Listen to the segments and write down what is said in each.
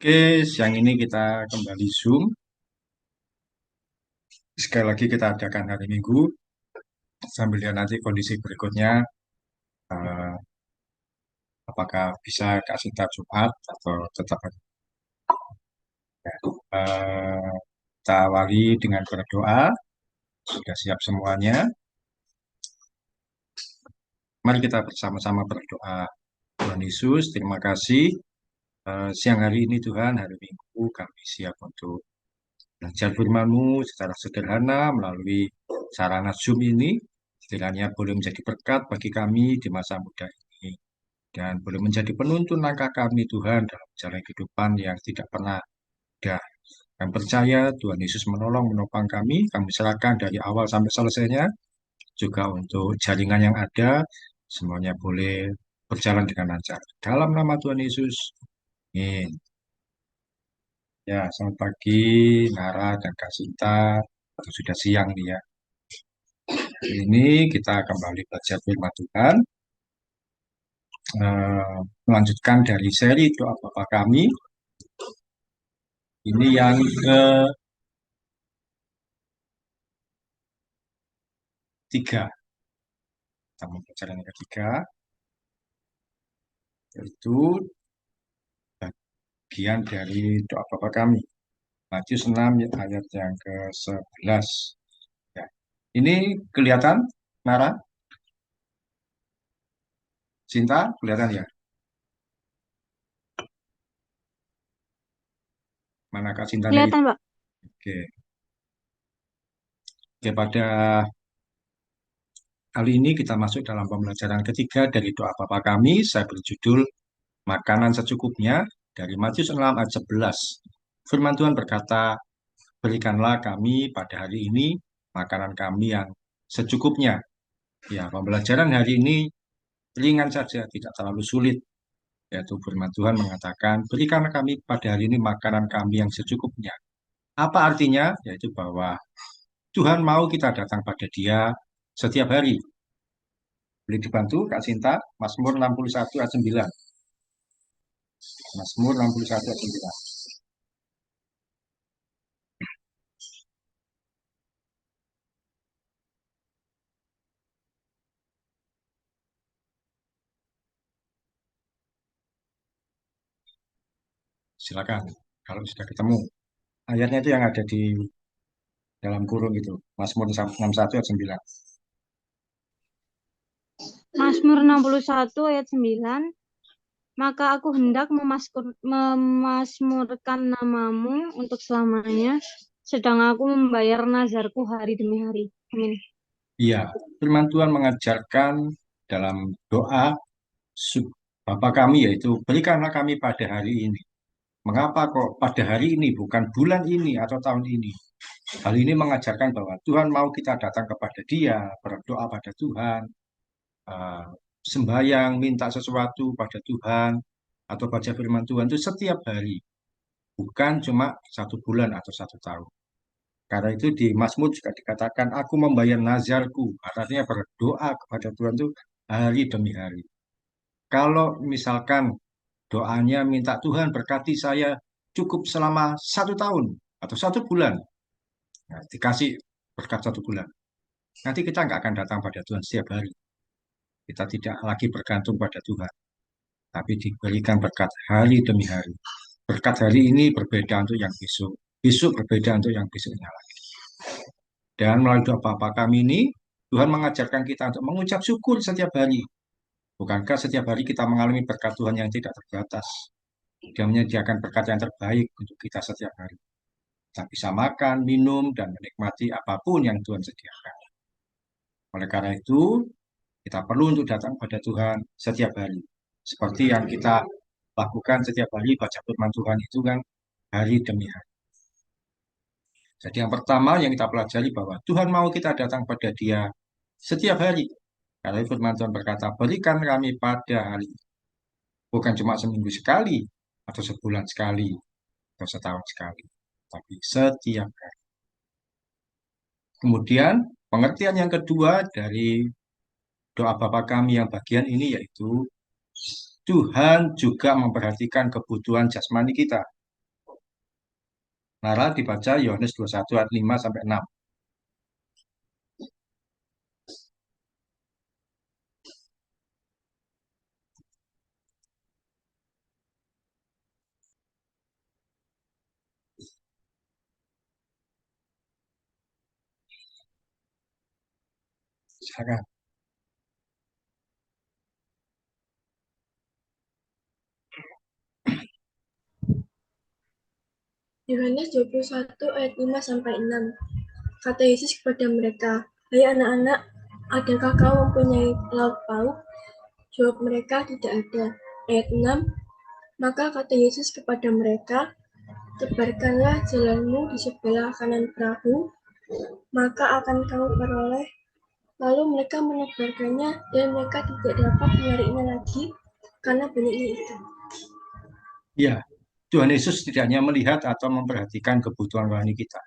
Oke, siang ini kita kembali Zoom. Sekali lagi kita adakan hari Minggu, sambil lihat nanti kondisi berikutnya, eh, apakah bisa kasih Jumat Jumat atau tetap eh, kita awali dengan berdoa. Sudah siap semuanya? Mari kita bersama-sama berdoa. Tuhan Yesus, terima kasih. Siang hari ini Tuhan, hari Minggu kami siap untuk belajar firman-Mu secara sederhana melalui sarana Zoom ini. Kiranya boleh menjadi berkat bagi kami di masa muda ini. Dan boleh menjadi penuntun langkah kami Tuhan dalam jalan kehidupan yang tidak pernah ada. Kami percaya Tuhan Yesus menolong, menopang kami serahkan dari awal sampai selesainya, juga untuk jaringan yang ada, semuanya boleh berjalan dengan lancar. Dalam nama Tuhan Yesus, amin. Ya, selamat pagi, Nara dan Kak Sinta. Sudah siang nih ya. Ini kita kembali belajar firman Tuhan, melanjutkan dari seri doa Bapa kami. Ini yang ketiga, kita membaca yang ketiga, yaitu bagian dari doa Bapa kami. Matius 6 ayat yang ke-11. Ya. Ini kelihatan, Nara, Cinta, kelihatan ya? Manakah cintanya itu? Kelihatan, Pak. Oke. Oke, pada kali ini kita masuk dalam pembelajaran ketiga dari doa Bapa kami. Saya berjudul Makanan Secukupnya dari Matius 6 ayat 11. Firman Tuhan berkata, berikanlah kami pada hari ini makanan kami yang secukupnya. Ya, pembelajaran hari ini ringan saja, tidak terlalu sulit. Yaitu firman Tuhan mengatakan, berikanlah kami pada hari ini makanan kami yang secukupnya. Apa artinya? Yaitu bahwa Tuhan mau kita datang pada Dia setiap hari. Boleh dibantu, Kak Sinta, Mazmur 61 ayat 9. Mazmur 61 ayat 9. Silakan, kalau sudah ketemu. Ayatnya itu yang ada di dalam kurung itu. Mazmur 61 ayat 9. Mazmur 61 ayat 9. Maka aku hendak memasmurkan namamu untuk selamanya, sedang aku membayar nazarku hari demi hari. Amin. Iya, firman Tuhan mengajarkan dalam doa Bapa kami, yaitu berikanlah kami pada hari ini. Mengapa kok pada hari ini, bukan bulan ini atau tahun ini? Hal ini mengajarkan bahwa Tuhan mau kita datang kepada Dia, berdoa pada Tuhan, eh, sembahyang, minta sesuatu pada Tuhan, atau baca firman Tuhan itu setiap hari, bukan cuma satu bulan atau satu tahun. Karena itu di Mazmur juga dikatakan, aku membayar nazarku, artinya berdoa kepada Tuhan itu hari demi hari. Kalau misalkan doanya minta Tuhan berkati saya cukup selama satu tahun atau satu bulan, nah, dikasih berkat satu bulan. Nanti kita nggak akan datang pada Tuhan setiap hari. Kita tidak lagi bergantung pada Tuhan, tapi diberikan berkat hari demi hari. Berkat hari ini berbeda untuk yang besok, besok berbeda untuk yang besoknya lagi. Dan melalui doa Bapa kami ini, Tuhan mengajarkan kita untuk mengucap syukur setiap hari. Bukankah setiap hari kita mengalami berkat Tuhan yang tidak terbatas? Dia menyediakan berkat yang terbaik untuk kita setiap hari. Kita bisa makan, minum, dan menikmati apapun yang Tuhan sediakan. Oleh karena itu, kita perlu untuk datang pada Tuhan setiap hari. Seperti yang kita lakukan setiap hari baca firman Tuhan itu kan hari demi hari. Jadi yang pertama yang kita pelajari bahwa Tuhan mau kita datang pada Dia setiap hari. Karena firman Tuhan berkata, berikan kami pada hari ini. Bukan cuma seminggu sekali, atau sebulan sekali, atau setahun sekali. Tapi setiap hari. Kemudian pengertian yang kedua dari doa Bapa kami yang bagian ini yaitu Tuhan juga memperhatikan kebutuhan jasmani kita. Nara dibaca Yohanes 21 ayat 5 sampai 6. Silakan. Yohanes 21 ayat 5 sampai 6. Kata Yesus kepada mereka, "Hai anak-anak, adakah kau mempunyai lauk pauk?" Jawab mereka, "Tidak ada." Ayat 6. Maka kata Yesus kepada mereka, "Tebarkanlah jalanmu di sebelah kanan perahu, maka akan kamu peroleh." Lalu mereka menebarkannya dan mereka tidak dapat menariknya lagi karena banyaknya ikan. Ya, Tuhan Yesus tidak hanya melihat atau memperhatikan kebutuhan rohani kita.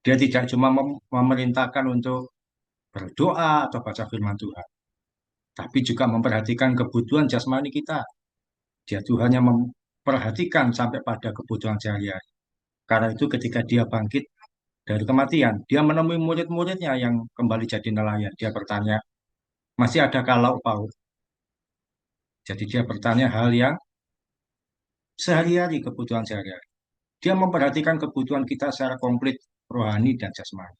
Dia tidak cuma memerintahkan untuk berdoa atau baca firman Tuhan, tapi juga memperhatikan kebutuhan jasmani kita. Dia Tuhan yang memperhatikan sampai pada kebutuhan sehari-hari. Karena itu ketika dia bangkit dari kematian, dia menemui murid-muridnya yang kembali jadi nelayan. Dia bertanya, masih ada lauk pauk? Jadi dia bertanya hal yang sehari-hari, kebutuhan sehari-hari. Dia memperhatikan kebutuhan kita secara komplit, rohani dan jasmani.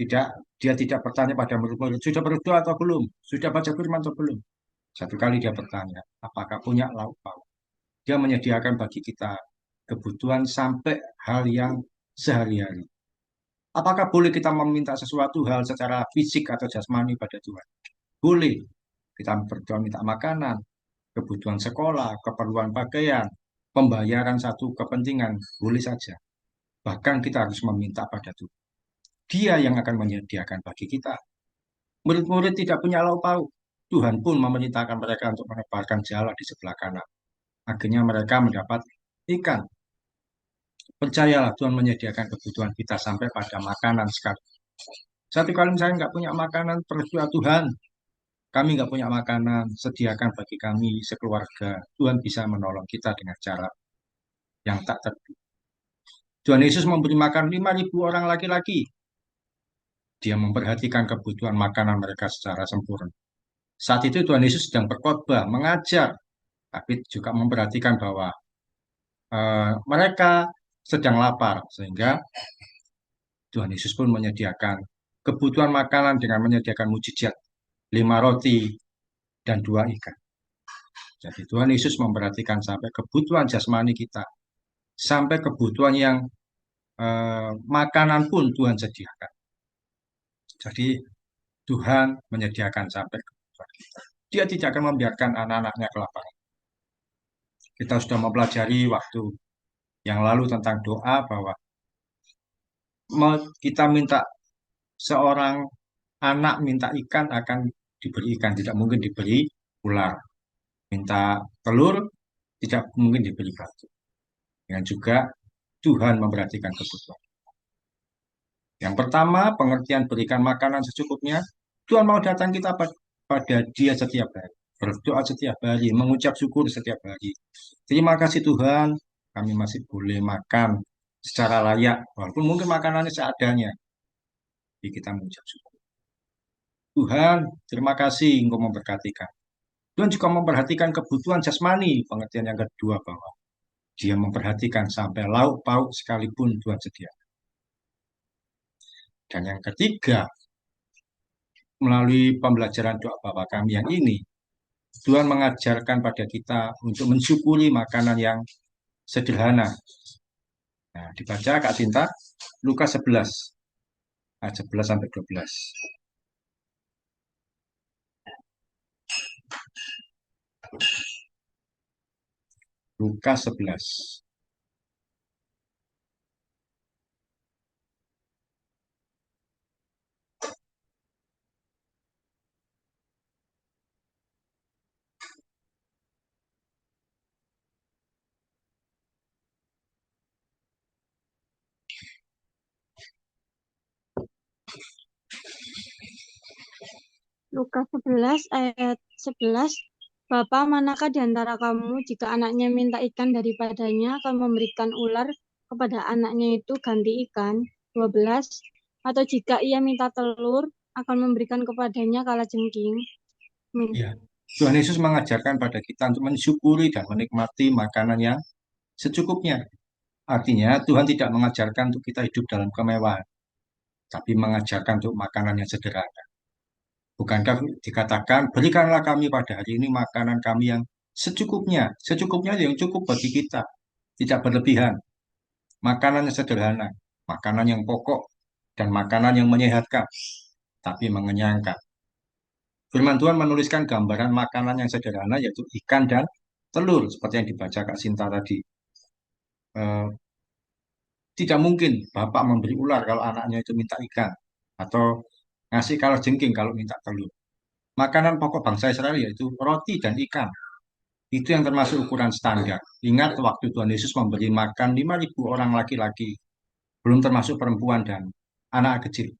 Tidak, dia tidak bertanya pada murid-murid, sudah berdoa atau belum? Sudah baca firman atau belum? Satu kali dia bertanya, apakah punya lauk pauk? Dia menyediakan bagi kita kebutuhan sampai hal yang sehari-hari. Apakah boleh kita meminta sesuatu hal secara fisik atau jasmani pada Tuhan? Boleh. Kita berdoa minta makanan, kebutuhan sekolah, keperluan pakaian, pembayaran satu kepentingan, boleh saja. Bahkan kita harus meminta pada Tuhan. Dia yang akan menyediakan bagi kita. Murid-murid tidak punya lauk pauk. Tuhan pun memerintahkan mereka untuk menebarkan jala di sebelah kanan. Akhirnya mereka mendapat ikan. Percayalah Tuhan menyediakan kebutuhan kita sampai pada makanan sekali. Satu kali saya nggak punya makanan, berdoa Tuhan, kami nggak punya makanan, sediakan bagi kami sekeluarga. Tuhan bisa menolong kita dengan cara yang tak terduga. Tuhan Yesus memberi makan 5.000 orang laki-laki. Dia memperhatikan kebutuhan makanan mereka secara sempurna. Saat itu Tuhan Yesus sedang berkhotbah, mengajar, tapi juga memperhatikan bahwa mereka sedang lapar, sehingga Tuhan Yesus pun menyediakan kebutuhan makanan dengan menyediakan mujizat, 5 roti dan 2 ikan. Jadi Tuhan Yesus memperhatikan sampai kebutuhan jasmani kita, sampai kebutuhan yang makanan pun Tuhan sediakan. Jadi Tuhan menyediakan sampai kebutuhan kita. Dia tidak akan membiarkan anak-anaknya kelaparan. Kita sudah mempelajari waktu yang lalu tentang doa bahwa kita minta seorang anak minta ikan akan diberi ikan, tidak mungkin diberi ular. Minta telur, tidak mungkin diberi batu. Dengan juga Tuhan memperhatikan kebutuhan. Yang pertama, pengertian berikan makanan secukupnya. Tuhan mau datang kita pada Dia setiap hari. Berdoa setiap hari, mengucap syukur setiap hari. Terima kasih Tuhan, kami masih boleh makan secara layak. Walaupun mungkin makanannya seadanya. Jadi kita mengucap syukur. Tuhan, terima kasih Engkau memberkati kami. Tuhan juga memperhatikan kebutuhan jasmani. Pengertian yang kedua bahwa Dia memperhatikan sampai lauk pauk sekalipun Tuhan sediakan. Dan yang ketiga, melalui pembelajaran doa Bapa kami yang ini, Tuhan mengajarkan pada kita untuk mensyukuri makanan yang sederhana. Nah, dibaca Kak Sinta, Lukas 11, ayat 11 sampai 12. Lukas 11. Lukas 11 ayat 11. Bapa, manakah di antara kamu jika anaknya minta ikan daripadanya akan memberikan ular, kepada anaknya itu ganti ikan 12, atau jika ia minta telur, akan memberikan kepadanya kalajengking. Amin. Ya. Tuhan Yesus mengajarkan pada kita untuk mensyukuri dan menikmati makanan yang secukupnya. Artinya Tuhan tidak mengajarkan untuk kita hidup dalam kemewahan, tapi mengajarkan untuk makanan yang sederhana. Bukankah dikatakan, berikanlah kami pada hari ini makanan kami yang secukupnya. Secukupnya yang cukup bagi kita, tidak berlebihan. Makanan yang sederhana, makanan yang pokok, dan makanan yang menyehatkan, tapi mengenyangkan. Firman Tuhan menuliskan gambaran makanan yang sederhana, yaitu ikan dan telur, seperti yang dibaca Kak Sinta tadi. Eh, Tidak mungkin bapak memberi ular kalau anaknya itu minta ikan, atau ngasih kalajengking kalau minta telur. Makanan pokok bangsa Israel yaitu roti dan ikan. Itu yang termasuk ukuran standar. Ingat waktu Tuhan Yesus memberi makan 5.000 orang laki-laki, belum termasuk perempuan dan anak kecil.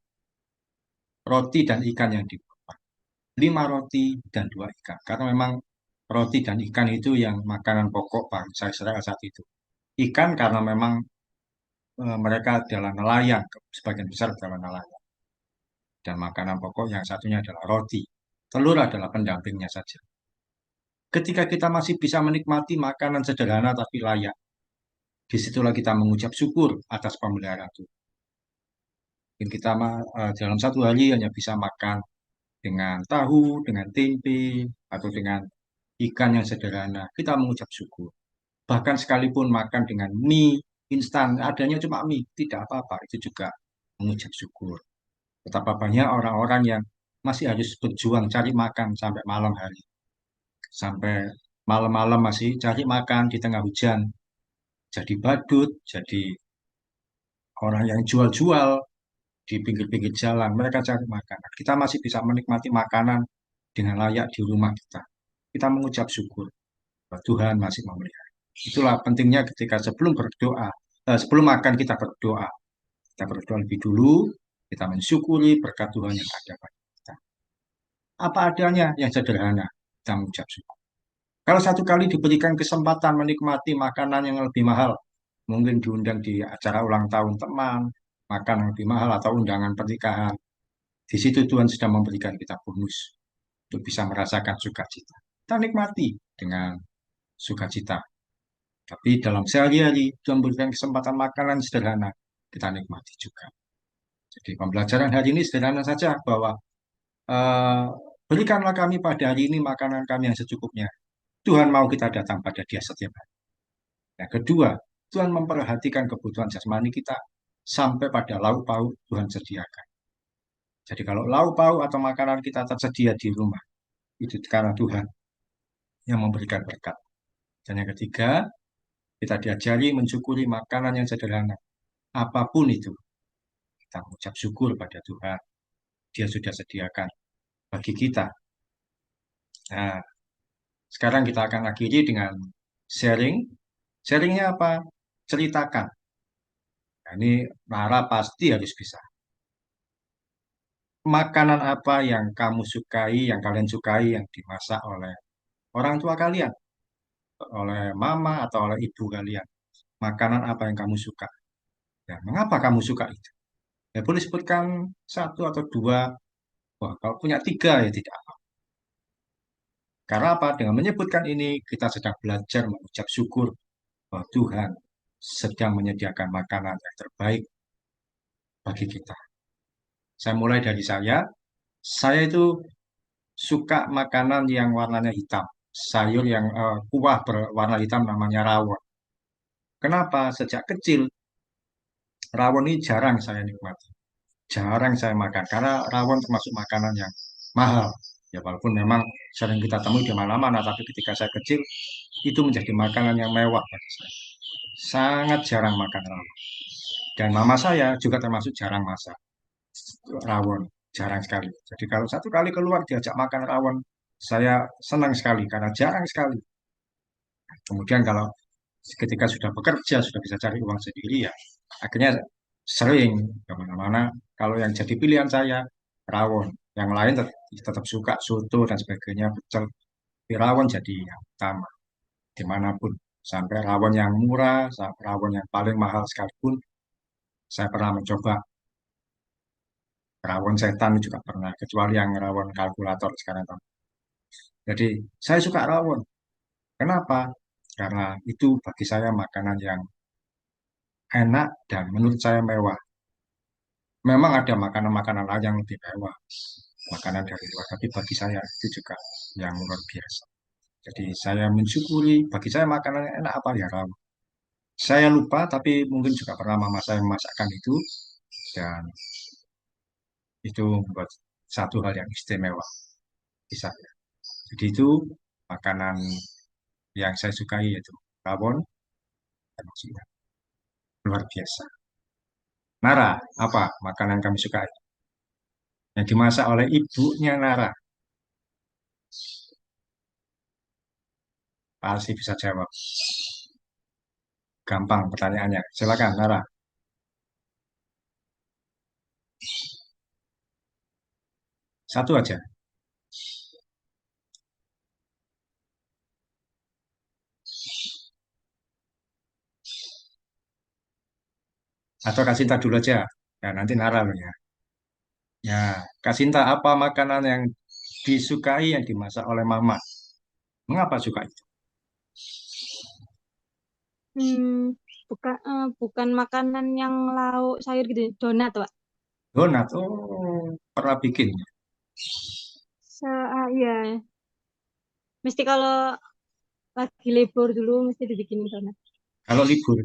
Roti dan ikan yang dibawa. 5 roti dan 2 ikan. Karena memang roti dan ikan itu yang makanan pokok bangsa Israel saat itu. Ikan karena memang mereka adalah nelayan, sebagian besar adalah nelayan. Dan makanan pokok yang satunya adalah roti. Telur adalah pendampingnya saja. Ketika kita masih bisa menikmati makanan sederhana tapi layak, disitulah kita mengucap syukur atas pemeliharaan Tuhan. Mungkin kita dalam satu hari hanya bisa makan dengan tahu, dengan tempe, atau dengan ikan yang sederhana. Kita mengucap syukur. Bahkan sekalipun makan dengan mie instan, adanya cuma mie, tidak apa-apa. Itu juga mengucap syukur. Betapa banyak orang-orang yang masih harus berjuang cari makan sampai malam hari. Sampai malam-malam masih cari makan di tengah hujan. Jadi badut, jadi orang yang jual-jual di pinggir-pinggir jalan. Mereka cari makanan. Kita masih bisa menikmati makanan dengan layak di rumah kita. Kita mengucap syukur bahwa Tuhan masih memelihara. Itulah pentingnya ketika sebelum berdoa, sebelum makan kita berdoa. Kita berdoa lebih dulu, kita mensyukuri berkat Tuhan yang ada pada kita. Apa adanya yang sederhana, kita mengucap syukur. Kalau satu kali diberikan kesempatan menikmati makanan yang lebih mahal, mungkin diundang di acara ulang tahun teman, makan yang lebih mahal atau undangan pernikahan. Di situ Tuhan sedang memberikan kita bonus untuk bisa merasakan sukacita. Kita nikmati dengan sukacita. Tapi dalam sehari-hari Tuhan memberikan kesempatan makanan sederhana, kita nikmati juga. Jadi pembelajaran hari ini sederhana saja bahwa eh, berikanlah kami pada hari ini makanan kami yang secukupnya. Tuhan mau kita datang pada Dia setiap hari. Yang kedua, Tuhan memperhatikan kebutuhan jasmani kita sampai pada lauk pauk Tuhan sediakan. Jadi kalau lauk pauk atau makanan kita tersedia di rumah, itu karena Tuhan yang memberikan berkat. Dan yang ketiga, kita diajari mensyukuri makanan yang sederhana. Apapun itu, kita mengucap syukur pada Tuhan. Dia sudah sediakan bagi kita. Nah, sekarang kita akan akhiri dengan sharing. Sharingnya apa? Ceritakan. Nah, ini Nara pasti harus bisa. Makanan apa yang kamu sukai, yang kalian sukai, yang dimasak oleh orang tua kalian, oleh mama atau oleh ibu kalian? Makanan apa yang kamu suka? Ya, mengapa kamu suka itu? Ya, boleh sebutkan satu atau dua. Wah, kalau punya tiga ya tidak apa. Karena apa? Dengan menyebutkan ini, kita sedang belajar mengucap syukur bahwa Tuhan sedang menyediakan makanan yang terbaik bagi kita. Saya mulai dari saya. Saya itu suka makanan yang warnanya hitam. Sayur yang kuah berwarna hitam namanya rawon. Kenapa? Sejak kecil, rawon ini jarang saya nikmati. Jarang saya makan. Karena rawon termasuk makanan yang mahal. Ya walaupun memang sering kita temui di mana-mana, tapi ketika saya kecil, itu menjadi makanan yang mewah bagi saya. Sangat jarang makan rawon. Dan mama saya juga termasuk jarang masak rawon. Jarang sekali. Jadi kalau satu kali keluar diajak makan rawon, saya senang sekali karena jarang sekali. Kemudian kalau ketika sudah bekerja, sudah bisa cari uang sendiri ya, akhirnya sering kemana-mana. Kalau yang jadi pilihan saya, rawon. Yang lain tetap suka soto dan sebagainya, pecel. Tapi rawon jadi yang utama, dimanapun. Sampai rawon yang murah, sampai rawon yang paling mahal sekalipun, saya pernah mencoba. Rawon setan juga pernah, kecuali yang rawon kalkulator sekarang. Jadi saya suka rawon. Kenapa? Karena itu bagi saya makanan yang enak dan menurut saya mewah. Memang ada makanan-makanan lain yang lebih mewah, makanan dari luar, tapi bagi saya itu juga yang luar biasa. Jadi saya mensyukuri, bagi saya makanan yang enak apa ya rawon. Saya lupa, tapi mungkin juga pernah mama saya memasakkan itu, dan itu membuat satu hal yang istimewa di saya. Jadi itu makanan yang saya sukai yaitu rawon, termasuk luar biasa. Nara, apa makanan kami sukai? Yang dimasak oleh ibunya Nara. Pasti bisa jawab. Gampang pertanyaannya. Silakan, Nara. Satu aja. Atau Kak Sinta dulu aja. Ya, nanti Nara loh ya. Ya, Kak Sinta, apa makanan yang disukai yang dimasak oleh Mama? Mengapa suka itu? Hmm, bukan makanan yang lauk sayur gitu, donat, Pak. Donat. Oh, pernah bikin. Iya, mesti kalau lagi libur dulu mesti dibikinin donat. Kalau libur.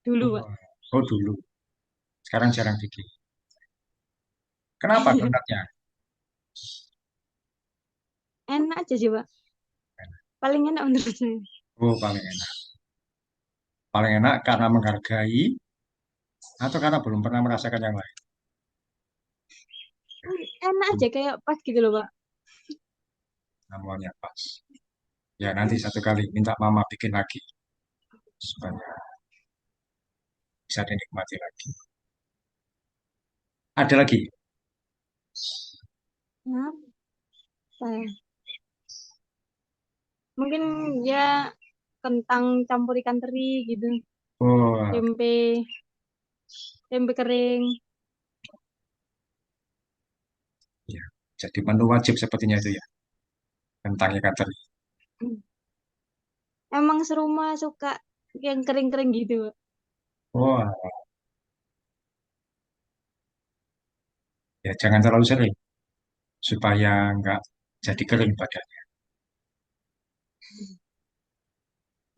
Dulu, Oh, Pak. oh, dulu. Sekarang jarang bikin. Kenapa donatnya? Enak aja sih, Pak. Paling enak menurut saya. Oh, paling enak. Paling enak karena menghargai atau karena belum pernah merasakan yang lain. Enak aja kayak pas gitu loh, Pak. Namanya pas. Ya, nanti satu kali minta Mama bikin lagi supaya bisa dinikmati lagi. Ada lagi? Nah, saya. Mungkin ya kentang campur ikan teri gitu. Oh, Tempe, tempe kering. ya. Jadi menu wajib sepertinya itu ya. Tentang ikan teri. Emang serumah suka yang kering-kering gitu, Pak. Wah, ya jangan terlalu sering supaya nggak jadi kering badannya.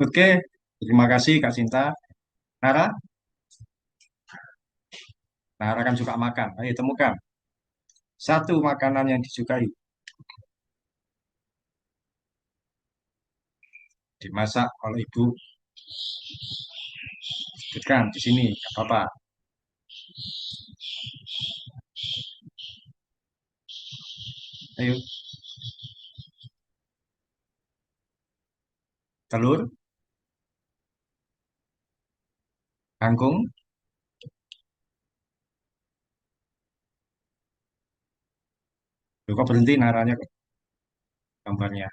Oke, terima kasih Kak Sinta. Nara, Nara kan suka makan. Ayo temukan satu makanan yang disukai dimasak oleh ibu. Sebutkan di sini, nggak apa-apa. Ayo, telur, kangkung. Loh, kok berhenti naranya kok gambarnya.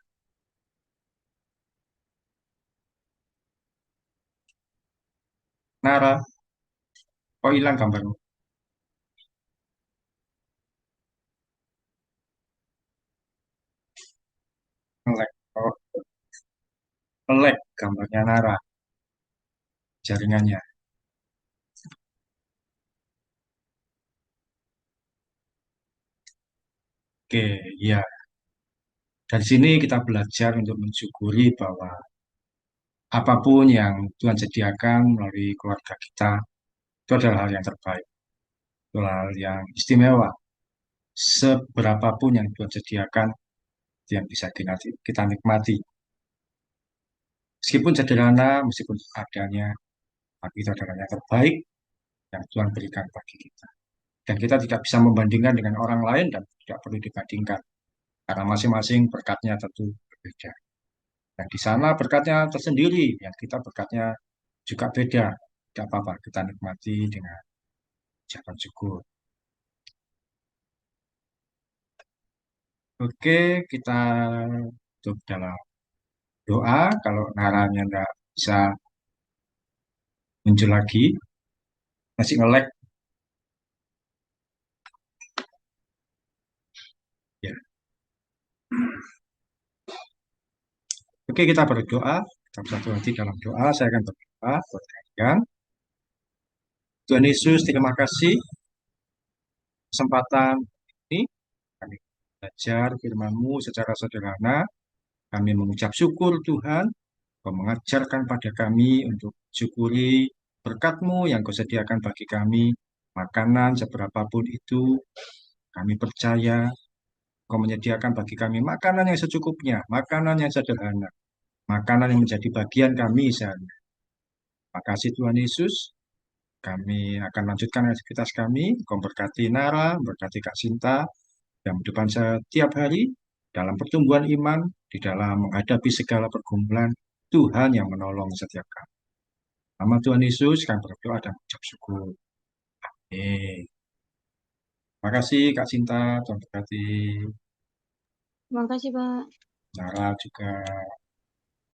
Nara, kok hilang gambarmu? Ngelek. Oh, ngelek gambarnya Nara, jaringannya. Oke, ya. Dari sini kita belajar untuk mensyukuri bahwa apapun yang Tuhan sediakan melalui keluarga kita, itu adalah hal yang terbaik, itu adalah hal yang istimewa. Seberapapun yang Tuhan sediakan, itu yang bisa kita nikmati. Meskipun sederhana, meskipun adanya, tapi itu adalah yang terbaik yang Tuhan berikan bagi kita. Dan kita tidak bisa membandingkan dengan orang lain dan tidak perlu dibandingkan. Karena masing-masing berkatnya tentu berbeda. Dan di sana berkatnya tersendiri, yang kita berkatnya juga beda. Tidak apa-apa, kita nikmati dengan ucapan syukur. Oke, kita tutup dalam doa. Kalau naranya nggak bisa muncul lagi, masih nge-lag. Ya. Oke, kita berdoa. Kita bersatu hati dalam doa. Saya akan berdoa buat kalian. Tuhan Yesus, terima kasih kesempatan ini. Kami belajar firman-Mu secara sederhana. Kami mengucap syukur Tuhan, Kau mengajarkan pada kami untuk syukuri berkat-Mu yang Kau sediakan bagi kami. Makanan seberapapun itu, kami percaya Kau menyediakan bagi kami makanan yang secukupnya, makanan yang sederhana, makanan yang menjadi bagian kami sehari. Terima kasih Tuhan Yesus. Kami akan lanjutkan aktivitas kami. Kau berkati Nara, berkati Kak Sinta, dan depan setiap hari dalam pertumbuhan iman, di dalam menghadapi segala pergumulan, Tuhan yang menolong setiap kami. Nama Tuhan Yesus, kami berdoa dan mengucap syukur. Amin. Terima kasih Kak Sinta, Tuhan berkati. Terima kasih, Pak. Nara juga.